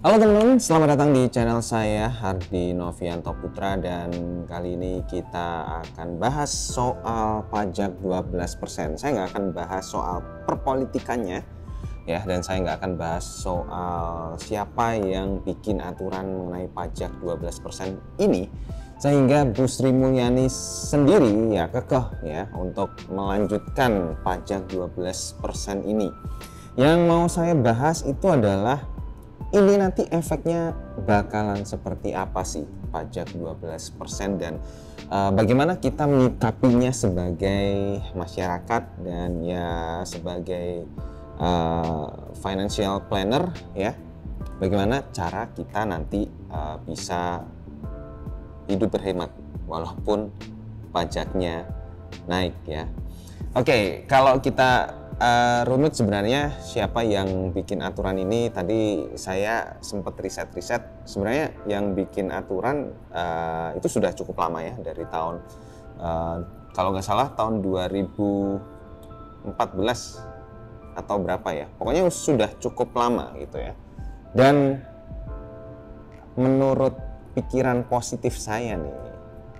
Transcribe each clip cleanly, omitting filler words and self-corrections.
Halo teman-teman, selamat datang di channel saya Hardi Novianto Putra, dan kali ini kita akan bahas soal pajak 12%. Saya nggak akan bahas soal perpolitikannya ya, dan saya nggak akan bahas soal siapa yang bikin aturan mengenai pajak 12% ini, sehingga Bu Sri Mulyani sendiri ya kekeh ya untuk melanjutkan pajak 12% ini. Yang mau saya bahas itu adalah ini nanti efeknya bakalan seperti apa sih pajak 12%, dan bagaimana kita menyikapinya sebagai masyarakat dan ya sebagai financial planner ya. Bagaimana cara kita nanti bisa hidup berhemat walaupun pajaknya naik ya. Oke, kalau kita runut sebenarnya siapa yang bikin aturan ini, tadi saya sempat riset-riset. Sebenarnya yang bikin aturan itu sudah cukup lama ya, dari tahun kalau nggak salah tahun 2014 atau berapa ya, pokoknya sudah cukup lama gitu ya. Dan menurut pikiran positif saya nih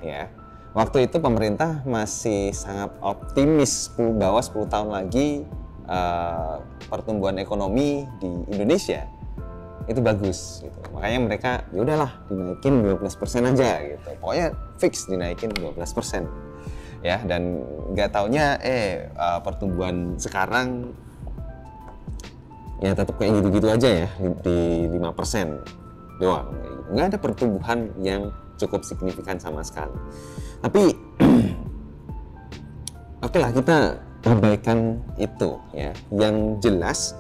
ya, waktu itu pemerintah masih sangat optimis bahwa 10 tahun lagi pertumbuhan ekonomi di Indonesia itu bagus gitu. Makanya mereka ya udahlah dinaikin 12% aja gitu. Pokoknya fix dinaikin 12% ya, dan nggak taunya pertumbuhan sekarang ya tetap kayak gitu-gitu aja ya, di 5% doang. Nggak ada pertumbuhan yang cukup signifikan sama sekali. Tapi oke lah, kita abaikan itu ya. Yang jelas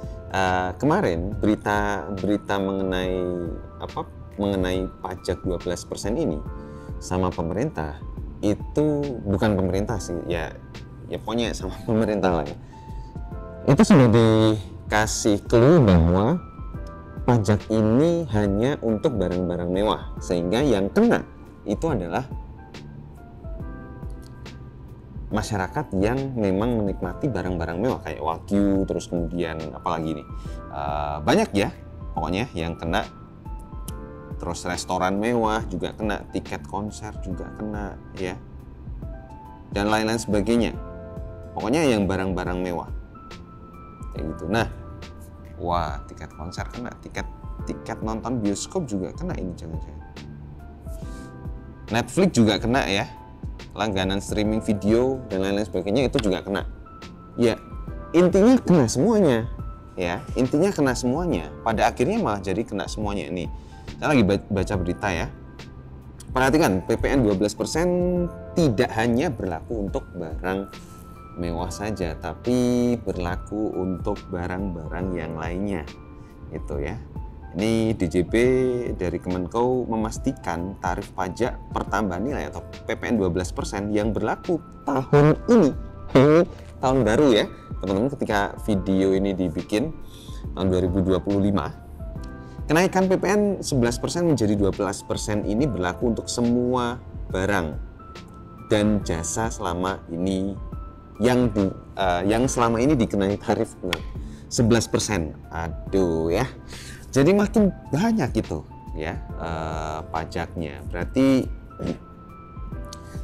kemarin berita mengenai pajak 12% ini sama pemerintah, itu bukan pemerintah sih ya pokoknya sama pemerintah lah ya, itu sudah dikasih clue bahwa pajak ini hanya untuk barang-barang mewah, sehingga yang kena itu adalah masyarakat yang memang menikmati barang-barang mewah kayak Wagyu, terus kemudian apalagi nih, banyak ya pokoknya yang kena. Terus restoran mewah juga kena, tiket konser juga kena ya, dan lain-lain sebagainya. Pokoknya yang barang-barang mewah kayak gitu. Nah, wah, tiket konser kena, tiket nonton bioskop juga kena ini, jangan-jangan Netflix juga kena ya, langganan streaming video dan lain-lain sebagainya itu juga kena. Ya, intinya kena semuanya. Ya, intinya kena semuanya. Pada akhirnya malah jadi kena semuanya nih. Saya lagi baca berita ya. Perhatikan, PPN 12% tidak hanya berlaku untuk barang mewah saja, tapi berlaku untuk barang-barang yang lainnya. Itu ya. Ini DJP dari Kemenko memastikan tarif pajak pertambahan nilai atau PPN 12% yang berlaku tahun ini, tahun baru ya teman-teman, ketika video ini dibikin tahun 2025, kenaikan PPN 11% menjadi 12% ini berlaku untuk semua barang dan jasa selama ini yang selama ini dikenai tarif 11%. Aduh ya. Jadi makin banyak gitu ya pajaknya. Berarti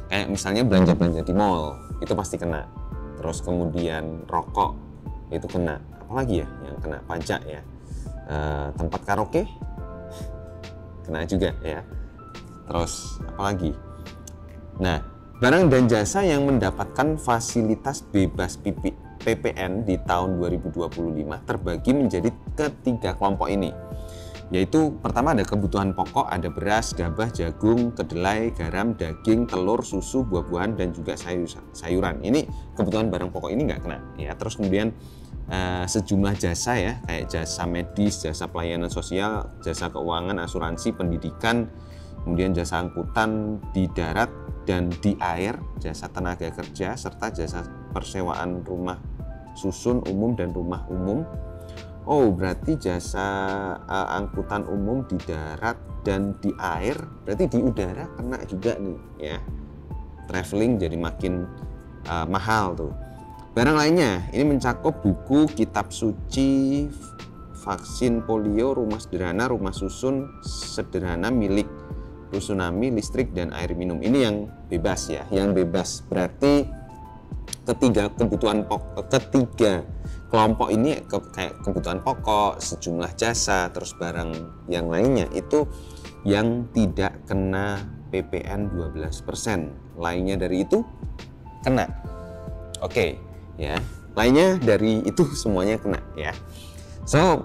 kayak misalnya belanja-belanja di mall itu pasti kena. Terus kemudian rokok itu kena. Apalagi ya yang kena pajak ya? Tempat karaoke kena juga ya. Terus apalagi? Nah, barang dan jasa yang mendapatkan fasilitas bebas PPN di tahun 2025 terbagi menjadi ketiga kelompok ini, yaitu pertama ada kebutuhan pokok, ada beras, gabah, jagung, kedelai, garam, daging, telur, susu, buah-buahan, dan juga sayuran. Ini kebutuhan barang pokok ini nggak kena ya. Terus kemudian sejumlah jasa ya, kayak jasa medis, jasa pelayanan sosial, jasa keuangan, asuransi, pendidikan, kemudian jasa angkutan di darat dan di air, jasa tenaga kerja, serta jasa persewaan rumah susun umum dan rumah umum. Oh, berarti jasa angkutan umum di darat dan di air, berarti di udara kena juga nih ya. Traveling jadi makin mahal tuh. Barang lainnya ini mencakup buku, kitab suci, vaksin polio, rumah sederhana, rumah susun sederhana milik Rusunami, listrik dan air minum. Ini yang bebas ya, yang bebas berarti ketiga kelompok ini kayak kebutuhan pokok, sejumlah jasa, terus barang yang lainnya itu yang tidak kena PPN 12%. Lainnya dari itu kena. Oke, ya. Lainnya dari itu semuanya kena ya. So,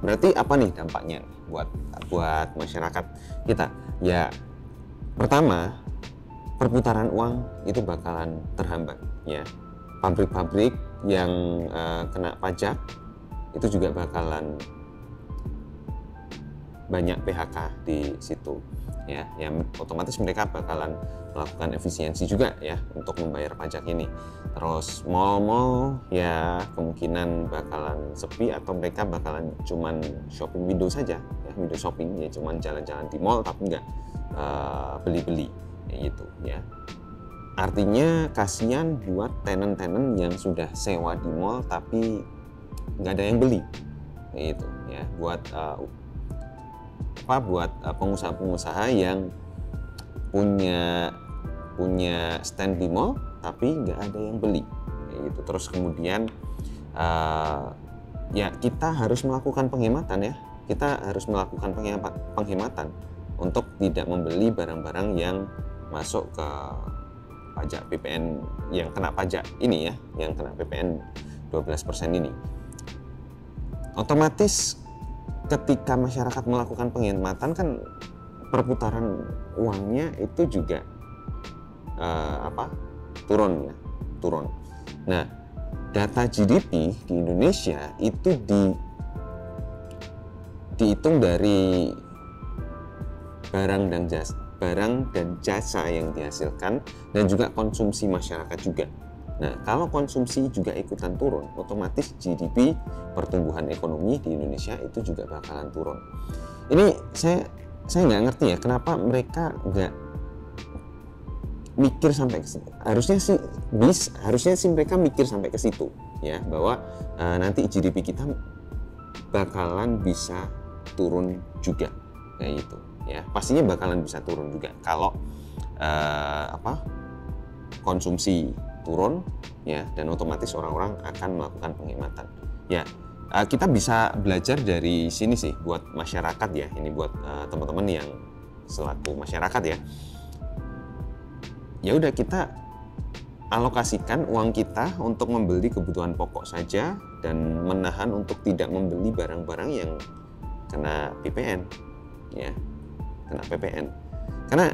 berarti apa nih dampaknya buat masyarakat kita? Ya, pertama, perputaran uang itu bakalan terhambat ya. Pabrik-pabrik yang kena pajak itu juga bakalan banyak PHK di situ ya. Yang otomatis mereka bakalan melakukan efisiensi juga ya untuk membayar pajak ini. Terus mal-mal ya kemungkinan bakalan sepi atau mereka bakalan cuman shopping window saja ya, window shopping ya, cuman jalan-jalan di mall tapi nggak beli-beli kayak gitu ya. Artinya kasihan buat tenant-tenant yang sudah sewa di mall tapi nggak ada yang beli kayak gitu ya. Buat pengusaha-pengusaha yang punya stand di mall tapi nggak ada yang beli kayak gitu. Terus kemudian ya kita harus melakukan penghematan ya. Kita harus melakukan penghematan untuk tidak membeli barang-barang yang masuk ke pajak PPN, yang kena pajak ini ya, yang kena PPN 12% ini. Otomatis ketika masyarakat melakukan penghematan kan perputaran uangnya itu juga turun. Nah, data GDP di Indonesia itu dihitung dari barang dan jasa yang dihasilkan dan juga konsumsi masyarakat juga. Nah, kalau konsumsi juga ikutan turun, otomatis GDP, pertumbuhan ekonomi di Indonesia itu juga bakalan turun. Ini saya nggak ngerti ya, kenapa mereka nggak mikir sampai ke situ. Harusnya sih mereka mikir sampai ke situ ya, bahwa nanti GDP kita bakalan bisa turun juga kayak gitu ya. Pastinya bakalan bisa turun juga kalau konsumsi turun ya, dan otomatis orang-orang akan melakukan penghematan ya. Kita bisa belajar dari sini sih buat masyarakat ya, ini buat teman-teman yang selaku masyarakat ya. Ya udah, kita alokasikan uang kita untuk membeli kebutuhan pokok saja dan menahan untuk tidak membeli barang-barang yang kena PPN ya, kena PPN. Karena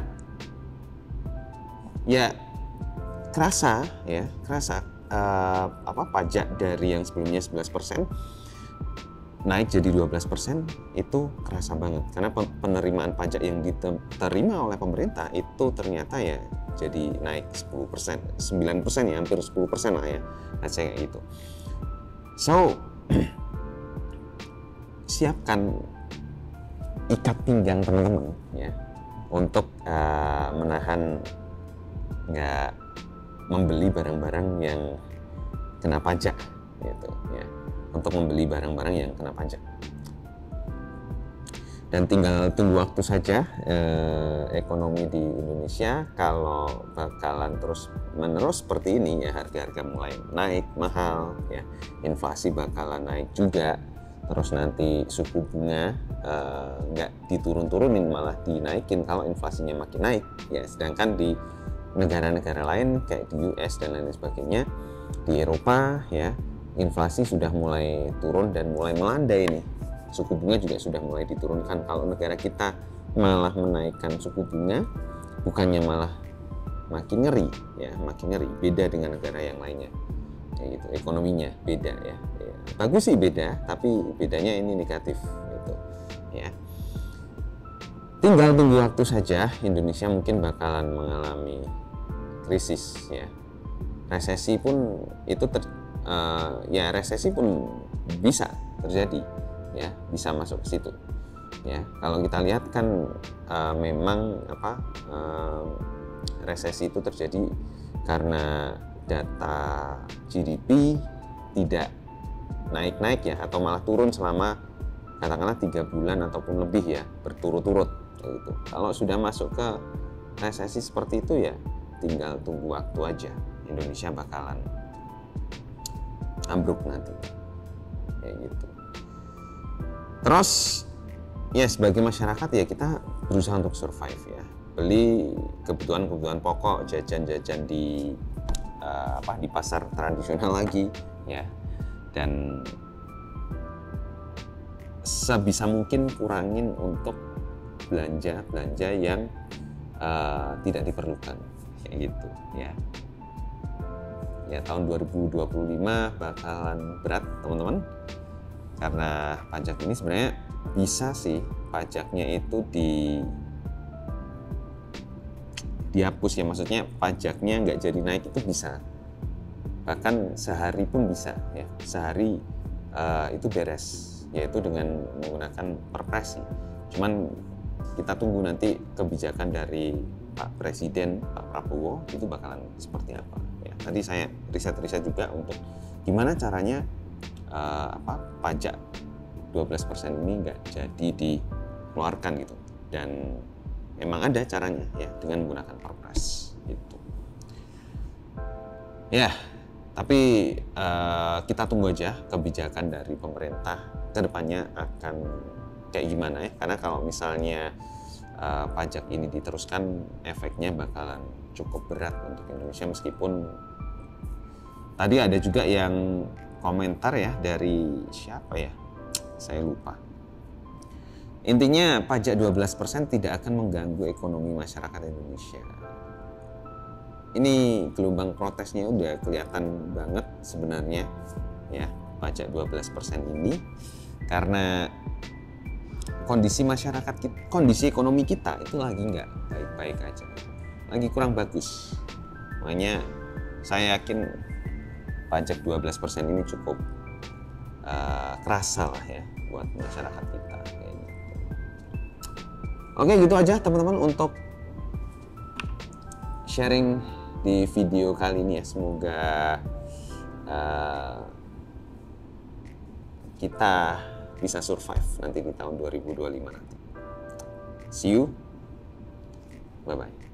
ya kerasa pajak dari yang sebelumnya 11% naik jadi 12% itu kerasa banget, karena penerimaan pajak yang diterima oleh pemerintah itu ternyata ya jadi naik 10%, 9% ya, hampir 10% lah ya, kayak gitu. So, siapkan ikat pinggang teman-teman ya untuk menahan nggak membeli barang-barang yang kena pajak gitu ya, untuk membeli barang-barang yang kena pajak. Dan tinggal tunggu waktu saja ekonomi di Indonesia kalau bakalan terus menerus seperti ini ya, harga-harga mulai naik mahal ya, inflasi bakalan naik juga, terus nanti suku bunga nggak diturun-turunin malah dinaikin kalau inflasinya makin naik ya. Sedangkan di negara-negara lain kayak di US dan lain sebagainya, di Eropa ya, inflasi sudah mulai turun dan mulai melandai nih. Suku bunga juga sudah mulai diturunkan. Kalau negara kita malah menaikkan suku bunga, bukannya malah makin ngeri ya, makin ngeri. Beda dengan negara yang lainnya kayak gitu, ekonominya beda ya. Bagus sih beda, tapi bedanya ini negatif gitu ya. Tinggal tunggu waktu saja, Indonesia mungkin bakalan mengalami krisis ya. Resesi pun itu resesi pun bisa terjadi ya, bisa masuk ke situ ya. Kalau kita lihat kan memang resesi itu terjadi karena data GDP tidak naik-naik ya, atau malah turun selama katakanlah 3 bulan ataupun lebih ya, berturut-turut gitu. Kalau sudah masuk ke resesi seperti itu ya tinggal tunggu waktu aja, Indonesia bakalan ambruk nanti kayak gitu. Terus ya sebagai masyarakat ya kita berusaha untuk survive ya, beli kebutuhan pokok, jajan-jajan di di pasar tradisional lagi ya, dan sebisa mungkin kurangin untuk belanja yang tidak diperlukan kayak gitu ya. Ya tahun 2025 bakalan berat teman-teman, karena pajak ini sebenarnya bisa sih pajaknya itu dihapus ya, maksudnya pajaknya nggak jadi naik itu bisa, bahkan sehari pun bisa ya, sehari itu beres, yaitu dengan menggunakan perpres sih. Cuman kita tunggu nanti kebijakan dari Pak Presiden, Pak Prabowo itu bakalan seperti apa ya. Tadi saya riset juga untuk gimana caranya pajak 12% ini nggak jadi dikeluarkan gitu, dan memang ada caranya ya dengan menggunakan perpres gitu ya. Tapi kita tunggu aja kebijakan dari pemerintah kedepannya akan kayak gimana ya, karena kalau misalnya pajak ini diteruskan efeknya bakalan cukup berat untuk Indonesia. Meskipun tadi ada juga yang komentar ya dari siapa ya, saya lupa. Intinya pajak 12% tidak akan mengganggu ekonomi masyarakat Indonesia. Ini gelombang protesnya udah kelihatan banget sebenarnya ya, pajak 12% ini, karena kondisi masyarakat kita, kondisi ekonomi kita itu lagi nggak baik-baik aja, lagi kurang bagus. Makanya saya yakin pajak 12% ini cukup kerasa lah ya buat masyarakat kita kayak gitu. Oke, gitu aja teman-teman untuk sharing di video kali ini ya. Semoga kita bisa survive nanti di tahun 2025 nanti. See you, bye bye.